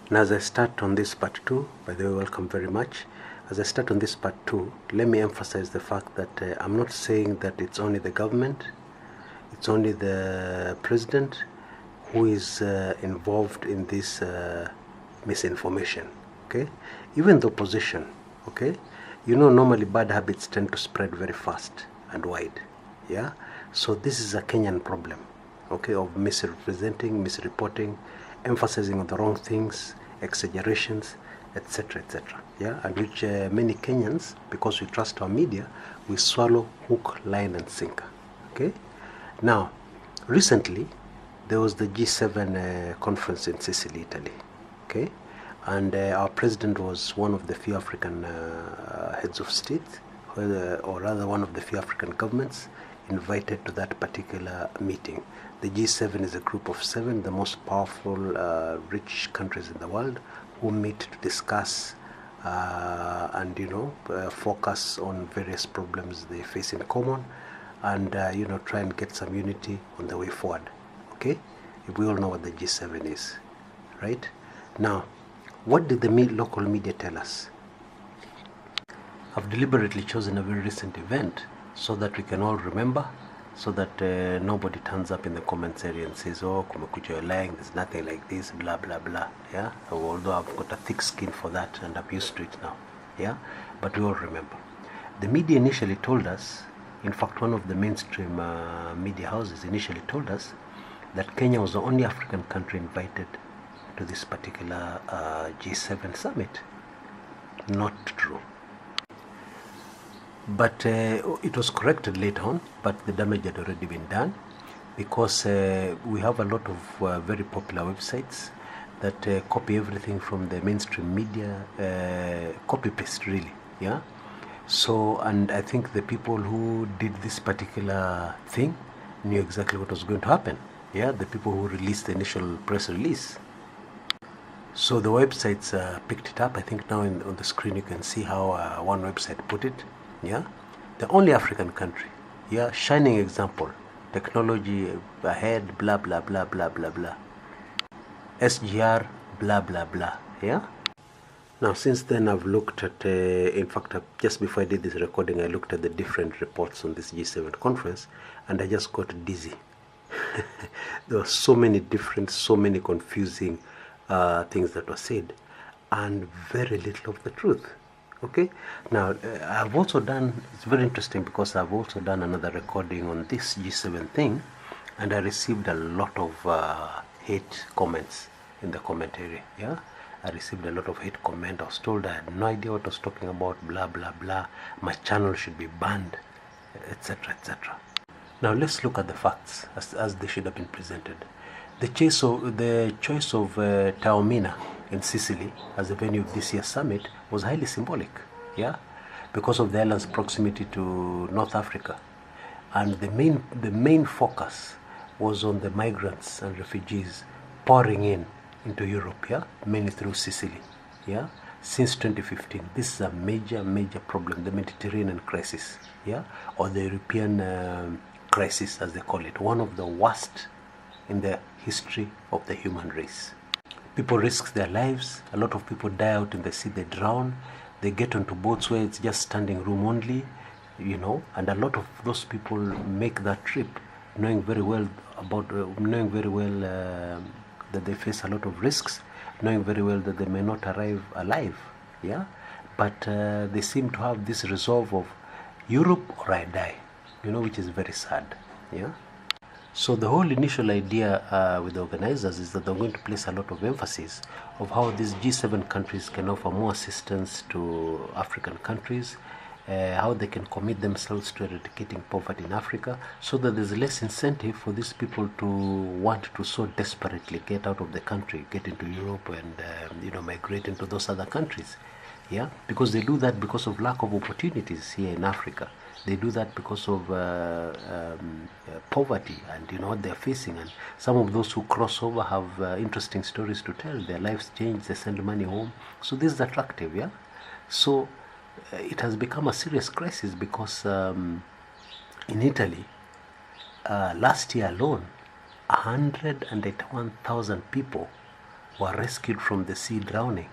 And as I start on this part 2, by the way, welcome very much. As I start on this part 2, let me emphasize the fact that I'm not saying that it's only the government, it's only the president who is involved in this misinformation, okay? Even the opposition, okay? You know, normally bad habits tend to spread very fast and wide, yeah? So this is a Kenyan problem, okay, of misrepresenting, misreporting, emphasizing on the wrong things, exaggerations, etc., etc. Yeah, and which many Kenyans, because we trust our media, we swallow hook, line, and sinker. Okay. Now, recently there was the G7 conference in Sicily, Italy. Okay, and our president was one of the few African heads of state, or rather one of the few African governments invited to that particular meeting. The G7 is a group of 7, the most powerful, rich countries in the world, who meet to discuss and focus on various problems they face in common, and try and get some unity on the way forward. Okay, we all know what the G7 is, right? Now, what did the local media tell us? I've deliberately chosen a very recent event so that we can all remember, so that nobody turns up in the comments area and says, oh, Kumekucha, you're lying, there's nothing like this, blah, blah, blah. Yeah, although I've got a thick skin for that and I'm used to it now. Yeah, but we all remember. The media initially told us, in fact, one of the mainstream media houses initially told us that Kenya was the only African country invited to this particular G7 summit. Not true. But it was corrected later on, but the damage had already been done, because we have a lot of very popular websites that copy everything from the mainstream media, copy paste really, yeah. So, and I think the people who did this particular thing knew exactly what was going to happen, yeah, the people who released the initial press release. So the websites picked it up. I think now on the screen you can see how one website put it. Yeah, the only African country, yeah, shining example, technology ahead, blah blah blah blah blah blah, SGR, blah blah blah. Yeah. Now since then I've looked at, in fact just before I did this recording, I looked at the different reports on this G7 conference, and I just got dizzy. There were so many different, so many confusing things that were said, and very little of the truth. Okay, now I've also done, it's very interesting because I've also done another recording on this G7 thing, and I received a lot of hate comments in the comment area. Yeah, I received a lot of hate comment. I was told I had no idea what I was talking about, blah blah blah, my channel should be banned, etc., etc. Now let's look at the facts as they should have been presented. The choice of Taormina in Sicily as the venue of this year's summit was highly symbolic, yeah, because of the island's proximity to North Africa, and the main focus was on the migrants and refugees pouring into Europe, yeah, mainly through Sicily, yeah. Since 2015, this is a major problem, the Mediterranean crisis, yeah, or the European crisis as they call it, one of the worst in the history of the human race. People risk their lives. A lot of people die out in the sea, they drown, they get onto boats where it's just standing room only, and a lot of those people make that trip knowing very well that they face a lot of risks, knowing very well that they may not arrive alive, yeah, but they seem to have this resolve of Europe or I die, which is very sad, yeah. So the whole initial idea with the organizers is that they're going to place a lot of emphasis of how these G7 countries can offer more assistance to African countries, how they can commit themselves to eradicating poverty in Africa, so that there's less incentive for these people to want to so desperately get out of the country, get into Europe and migrate into those other countries. Yeah, because they do that because of lack of opportunities here in Africa. They do that because of poverty and what they're facing. And some of those who cross over have interesting stories to tell. Their lives change, they send money home. So this is attractive, yeah. So it has become a serious crisis because in Italy, last year alone, 181,000 people were rescued from the sea drowning.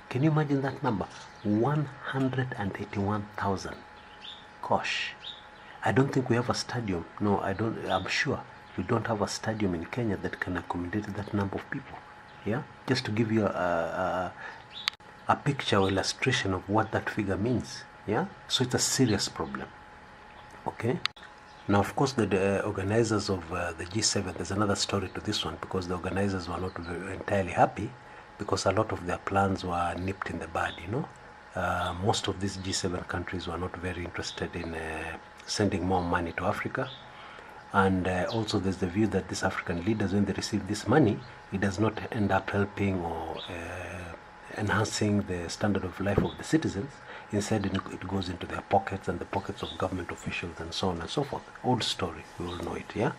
Can you imagine that number? 181,000. Gosh, I don't think we have a stadium. No, I'm sure we don't have a stadium in Kenya that can accommodate that number of people. Yeah, just to give you a picture or illustration of what that figure means. Yeah, so it's a serious problem. Okay. Now, of course, the organizers of the G7, there's another story to this one, because the organizers were not entirely happy, because a lot of their plans were nipped in the bud, you know. Most of these G7 countries were not very interested in sending more money to Africa. And also there's the view that these African leaders, when they receive this money, it does not end up helping or enhancing the standard of life of the citizens. Instead, it goes into their pockets and the pockets of government officials and so on and so forth. Old story, we all know it, yeah?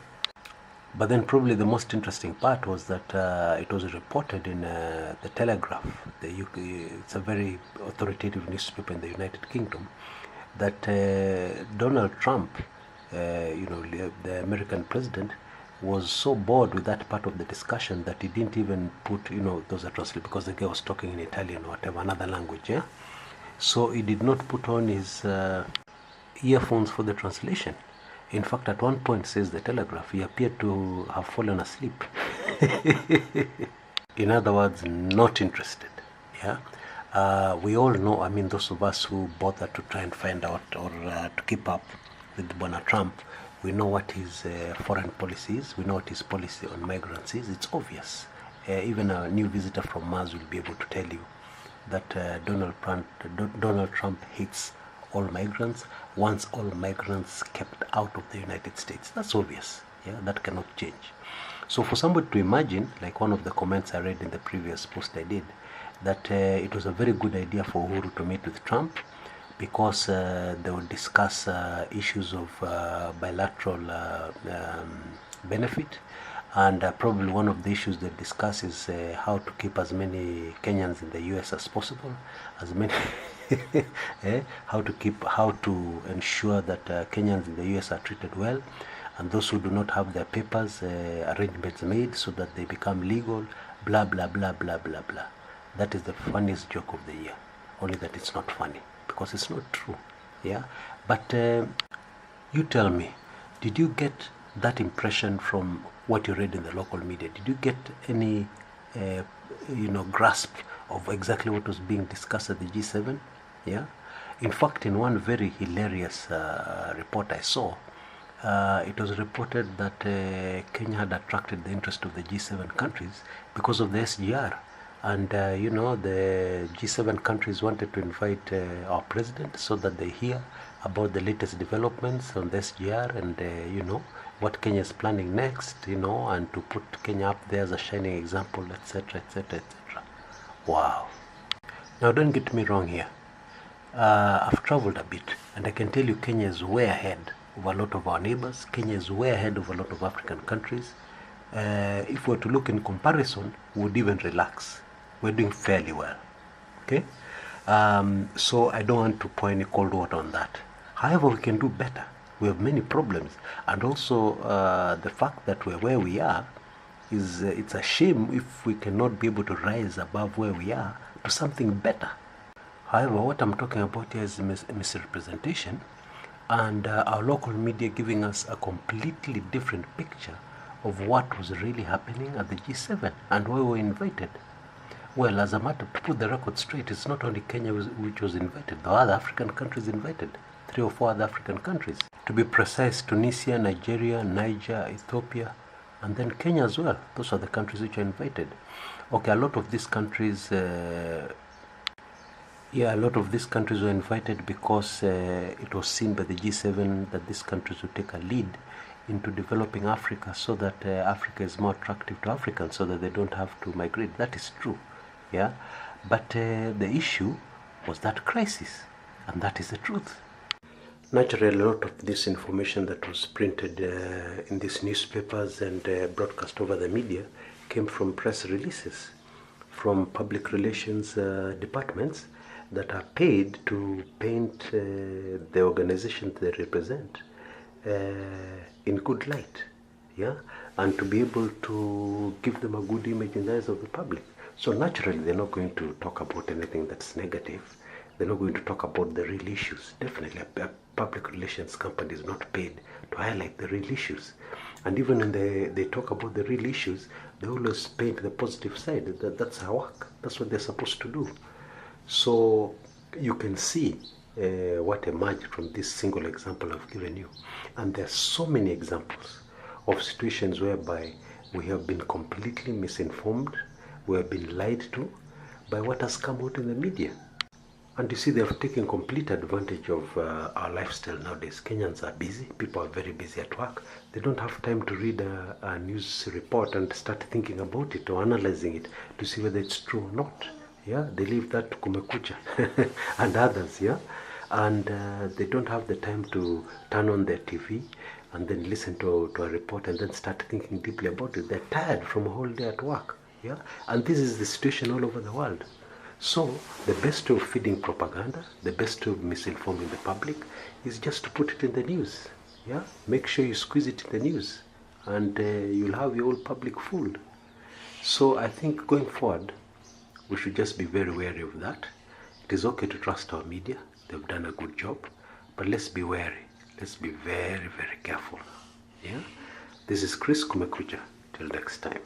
But then probably the most interesting part was that it was reported in the Telegraph, the UK, it's a very authoritative newspaper in the United Kingdom, that Donald Trump, the American president, was so bored with that part of the discussion that he didn't even put, those are translated, because the guy was talking in Italian or whatever, another language, yeah? So he did not put on his earphones for the translation. In fact, at one point, says the Telegraph, he appeared to have fallen asleep. In other words, not interested. Yeah, we all know. I mean, those of us who bother to try and find out or to keep up with Donald Trump, we know what his foreign policy is. We know what his policy on migrants is. It's obvious. Even a new visitor from Mars will be able to tell you that Donald Trump hates all migrants, wants all migrants kept out of the United States. That's obvious. Yeah, that cannot change. So for somebody to imagine, like one of the comments I read in the previous post I did, that it was a very good idea for Uhuru to meet with Trump, because they would discuss issues of bilateral benefit. And probably one of the issues they discuss is how to keep as many Kenyans in the US as possible, as many how to ensure that Kenyans in the US are treated well, and those who do not have their papers, arrangements made so that they become legal, blah blah blah blah blah blah. That is the funniest joke of the year, only that it's not funny because it's not true. Yeah, but you tell me, did you get that impression from what you read in the local media? Did you get any grasp of exactly what was being discussed at the G7? Yeah, in fact, in one very hilarious report I saw, it was reported that Kenya had attracted the interest of the G7 countries because of the SGR. And the G7 countries wanted to invite our president so that they hear about the latest developments on the SGR and what Kenya is planning next, and to put Kenya up there as a shining example, etc., etc., etc. Wow. Now, don't get me wrong here. I've traveled a bit, and I can tell you Kenya is way ahead of a lot of our neighbors. Kenya is way ahead of a lot of African countries. If we were to look in comparison, we would even relax. We're doing fairly well. Okay? So I don't want to pour any cold water on that. However, we can do better. We have many problems, and also the fact that we're where we are is it's a shame if we cannot be able to rise above where we are to something better. However, what I'm talking about here is misrepresentation, and our local media giving us a completely different picture of what was really happening at the G7 and why we were invited. Well, as a matter to put the record straight, it's not only Kenya which was invited. There are other African countries invited, 3 or 4 other African countries. To be precise, Tunisia, Nigeria, Niger, Ethiopia, and then Kenya as well. Those are the countries which are invited. Okay, a lot of these countries were invited because it was seen by the G7 that these countries would take a lead into developing Africa so that Africa is more attractive to Africans so that they don't have to migrate. That is true. Yeah, but the issue was that crisis, and that is the truth. Naturally, a lot of this information that was printed in these newspapers and broadcast over the media came from press releases, from public relations departments that are paid to paint the organizations they represent in good light. yeah, and to be able to give them a good image in the eyes of the public. So naturally, they're not going to talk about anything that's negative. They're not going to talk about the real issues. Definitely, a public relations company is not paid to highlight the real issues. And even when they talk about the real issues, they always paint the positive side. That's our work. That's what they're supposed to do. So you can see what emerged from this single example I've given you. And there are so many examples of situations whereby we have been completely misinformed, we have been lied to by what has come out in the media. And you see, they have taken complete advantage of our lifestyle nowadays. Kenyans are busy. People are very busy at work. They don't have time to read a news report and start thinking about it or analyzing it to see whether it's true or not. Yeah, they leave that to Kumekucha and others. Yeah, and they don't have the time to turn on their TV and then listen to a report and then start thinking deeply about it. They're tired from a whole day at work. Yeah, and this is the situation all over the world. So the best way of feeding propaganda, the best way of misinforming the public is just to put it in the news. Yeah, make sure you squeeze it in the news, and you'll have your whole public fooled. So I think going forward, we should just be very wary of that. It is okay to trust our media; they've done a good job, but let's be wary. Let's be very, very careful. Yeah. This is Chris Kumekucha. Till next time.